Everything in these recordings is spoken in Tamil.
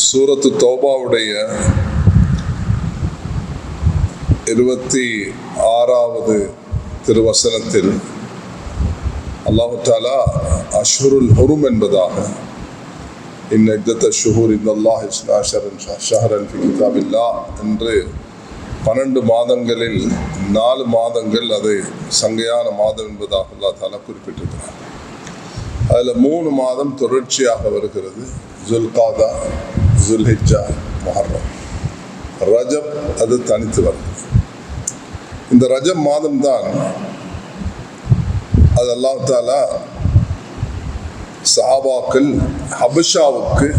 சூரத்து தௌபாவுடைய 26வது திருவசனத்தில் அல்லாஹு தஆலா அஷ்ஹுருல் ஹுரும் என்பதாக இன்ன இத்தத்த ஷுஹூர் இன்னல்லாஹ் இஸ்னா ஷஹரன் ஃபி கிதாபில்லாஹ் என்று 12 மாதங்களில் 4 மாதங்கள் அது சங்கையான மாதம் என்பதாக அல்லாஹ் தஆலா குறிப்பிட்டிருக்கிறார். அதில் 3 மாதம் தொடர்ச்சியாக வருகிறது. ஜுல்காதா, ஜுல்ஹிஜ்ஜா, முஹர்ரம். ரஜப் அது தனித்து வருகிறது. இந்த ரஜப் மாதம்தான் அது அல்லாஹ் தஆலா சஹாபாக்கள் ஹபஷாவுக்கு,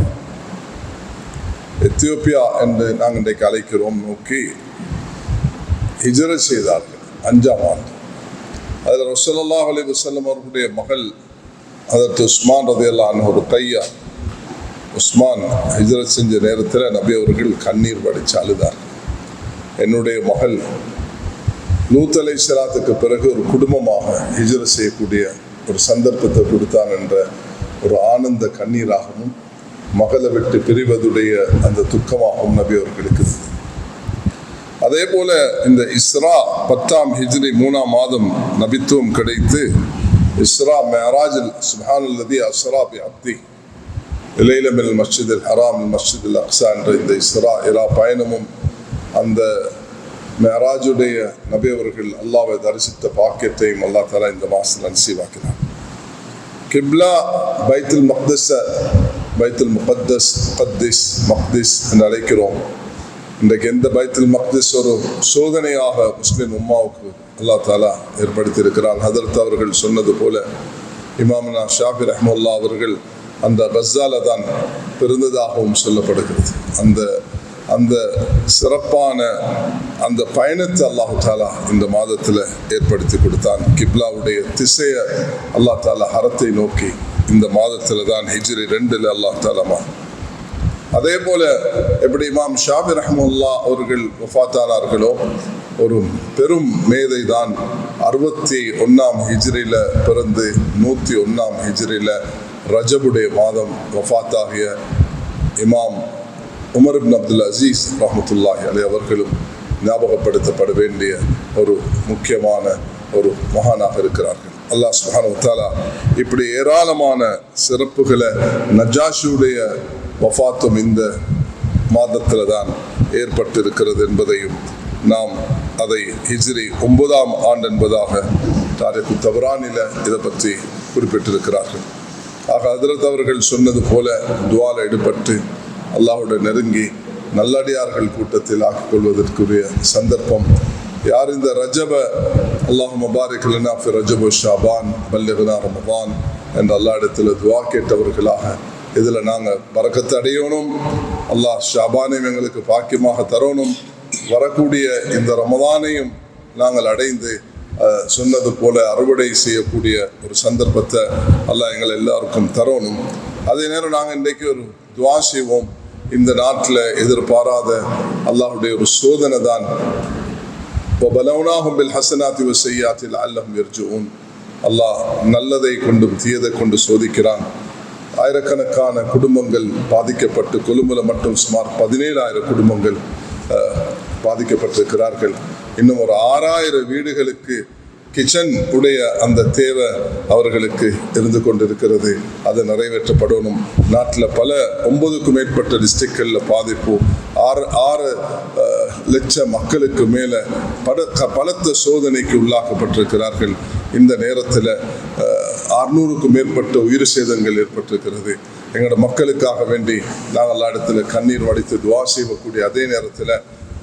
எத்தியோப்பியா என்று நாங்கள் இன்றைக்கு அழைக்கிறோம், நோக்கி ஹிஜ்ரத் செய்தார்கள் 5ஆம் ஆண்டு. அதில் ரசூலுல்லாஹி அலைஹி வஸல்லம் அவர்களுடைய மகள் ஹதரத் உஸ்மான் ரலியல்லாஹு அன்ஹு ஒரு கையா உஸ்மான் ஹிஜ்ரத் செஞ்ச நேரத்தில் நபி அவர்கள் கண்ணீர் வடித்து அழுதார். என்னுடைய மகள் லூத் அலைஹிஸ்ஸலாத்துக்கு பிறகு ஒரு குடும்பமாக ஹிஜ்ரத் செய்யக்கூடிய ஒரு சந்தர்ப்பத்தை கொடுத்தான் என்ற ஒரு ஆனந்த கண்ணீராகவும் மகளை விட்டு பிரிவதுடைய அந்த துக்கமாகவும் நபி அவர்களுக்கு. அதே போல இந்த இஸ்ரா 10ஆம் ஹிஜ்ரி 3ஆம் மாதம் நபித்துவம் கிடைத்து இஸ்ரா மேராஜில் சுப்ஹானல்லதி அஸ்ரா பி அப்தி லைல மினல் மஸ்ஜிதில் ஹராம் மஸ்ஜிதில் அக்ஸா என்ற இந்த இஸ்ரா இரா பயணமும் அந்த மேராஜுடைய நபி அவர்கள் அல்லாஹ்வை தரிசித்த பாக்கியத்தையும் அல்லாஹ் தஆலா இந்த மாதத்தில் நசீவாக்கினார். கிப்லா பைத்துல் மக்தஸ், பைத்துல் முகத்தஸ், முகத்திஸ், மக்திஸ் என்று அழைக்கிறோம். இன்றைக்கு எந்த பைத்துல் மக்திஸ் ஒரு சோதனையாக முஸ்லிம் உம்மாவுக்கு அல்லாஹ் தஆலா ஏற்படுத்தி இருக்கிறான். ஹதரத் அவர்கள் சொன்னது போல இமாமுனா ஷாஃபி ரஹ்மத்துல்லாஹ் அவர்கள் அந்த கஸால தான் பிறந்ததாகவும் சொல்லப்படுகிறது. அந்த சிறப்பான அந்த பயணத்தை அல்லாஹ் தஆலா இந்த மாதத்தில் ஏற்படுத்தி கொடுத்தான். கிப்லாவுடைய திசையை அல்லாஹ் தஆலா ஹரத்தை நோக்கி இந்த மாதத்தில் தான் ஹிஜ்ரி 2 அல்லாஹ் தஆலா. அதே போல எப்படி இமாம் ஷாஃபி ரஹ்மத்துல்லாஹ் அவர்கள் வஃபாத்தானார்களோ, ஒரு பெரும் மேதை தான் 61ஆம் ஹிஜ்ரியில் பிறந்து 101ஆம் ஹிஜ்ரியில் ரஜபுடைய மாதம் வஃபாத்தாகிய இமாம் உமர் இப்னு அப்துல் அசீஸ் ரஹ்மத்துல்லாஹி அலைஹி அவர்களும் ஞாபகப்படுத்தப்பட வேண்டிய ஒரு முக்கியமான ஒரு மகானாக இருக்கிறார்கள். அல்லாஹ் சுப்ஹானஹு வ தஆலா இப்படி ஏராளமான சிறப்புகளை நஜாஷியுடைய வஃபாத்தும் இந்த மாதத்தில் தான் ஏற்பட்டிருக்கிறது என்பதையும் நாம் அதை ஹிஜ்ரி 9ஆம் ஆண்டு என்பதாக தாரிக் தபரானில இதை பற்றி குறிப்பிட்டிருக்கிறார்கள். ஆக ஹதரத் அவர்கள் சொன்னது போல துஆல ஈடுபட்டு அல்லாஹ்வுடன் நெருங்கி நல்லடியார்கள் கூட்டத்தில் ஆக்கிக் கொள்வதற்குரிய சந்தர்ப்பம். யார் இந்த ரஜப அல்லாஹும்ம பாரிக் லனா ஃபி ரஜப் வ ஷஅபான் பல்லிக்னா ரமதான் என்ற அல்லாஹ் இடத்துல துஆ கேட்டவர்களாக இதில் நாங்கள் பரக்கத்து அடையணும். அல்லாஹ் ஷாபானையும் எங்களுக்கு பாக்கியமாக தரணும். வரக்கூடிய இந்த ரமதானையும் நாங்கள் அடைந்து சொன்னது போல அறுவடை செய்யக்கூடிய ஒரு சந்தர்ப்பத்தை அல்லாஹ் எங்களை எல்லாருக்கும் தரணும். அதே நேரம் நாங்கள் இன்றைக்கு ஒரு துஆ செய்வோம். இந்த நாட்டில் எதிர்பாராத அல்லாஹுடைய ஒரு சோதனை தான். وَبَلَوْنَاهُمْ بِالْحَسَنَاتِ وَالسَّيِّئَاتِ لَعَلَّهُمْ يَرْجِعُونَ. அல்லாஹ் நல்லதை கொண்டும் தீயதை கொண்டு சோதிக்கிறான். ஆயிரக்கணக்கான குடும்பங்கள் பாதிக்கப்பட்டு, கொழும்புல மட்டும் சுமார் 17,000 குடும்பங்கள் பாதிக்கப்பட்டிருக்கிறார்கள். இன்னும் ஒரு 6,000 வீடுகளுக்கு கிச்சன் உடைய அந்த தேவை அவர்களுக்கு இருந்து கொண்டிருக்கிறது. அது நிறைவேற்றப்படணும். நாட்டில் பல 9க்கும் மேற்பட்ட டிஸ்ட்ரிக்ட்களில் பாதிப்பு. 6 லட்சம் மக்களுக்கு மேலே பலத்த சோதனைக்கு உள்ளாக்கப்பட்டிருக்கிறார்கள். இந்த நேரத்தில் 600க்கும் மேற்பட்ட உயிர் சேதங்கள் ஏற்பட்டிருக்கிறது. எங்களோட மக்களுக்காக வேண்டி நாங்கள் இடத்துல கண்ணீர் வடித்து துஆ செய்யக்கூடிய அதே நேரத்தில்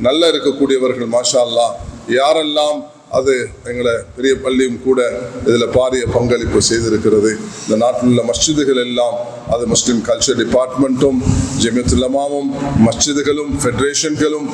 நல்லா இருக்கக்கூடியவர்கள் மாஷா அல்லாஹ் யாரெல்லாம் அது எங்களை பெரிய பள்ளியும் கூட இதில் பாரிய பங்களிப்பு செய்திருக்கிறது. இந்த நாட்டில் உள்ள மஸ்ஜிதுகள் எல்லாம், அது முஸ்லீம் கல்ச்சர் டிபார்ட்மெண்ட்டும் ஜமியத்துல் உலமாவும் மஸ்ஜிதுகளும் ஃபெடரேஷன்களும்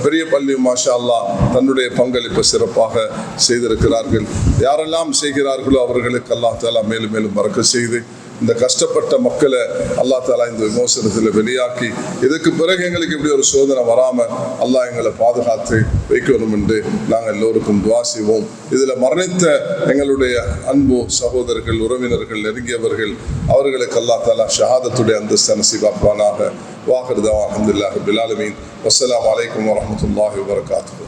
பெரிய பள்ளியும் மாஷா அல்லாஹ் தன்னுடைய பங்களிப்பை சிறப்பாக செய்திருக்கிறார்கள். யாரெல்லாம் செய்கிறார்களோ அவர்களுக்கு அல்லாஹ் தஆலா மேலும் மேலும் பரக்கத் செய்து இந்த கஷ்டப்பட்ட மக்களை அல்லாஹ் தாலா இந்த விமோசனத்தில் வெளியாக்கி இதுக்கு பிறகு எங்களுக்கு இப்படி ஒரு சோதனை வராமல் அல்லாஹ் எங்களை பாதுகாத்து வைக்கணும் என்று நாங்கள் எல்லோருக்கும் துஆ செய்வோம். இதில் மரணித்த எங்களுடைய அன்பு சகோதரர்கள், உறவினர்கள், நெருங்கியவர்கள், அவர்களுக்கு அல்லாஹ் தாலா ஷஹாதத்துடைய அந்தஸ்து நசீபாக்குவானாக. வாஹிர் தஅவானா அல்ஹம்துலில்லாஹி ரப்பில் ஆலமீன். வஸ்ஸலாமு அலைக்கும் வரஹ்மத்துல்லாஹி வபரகாத்துஹு.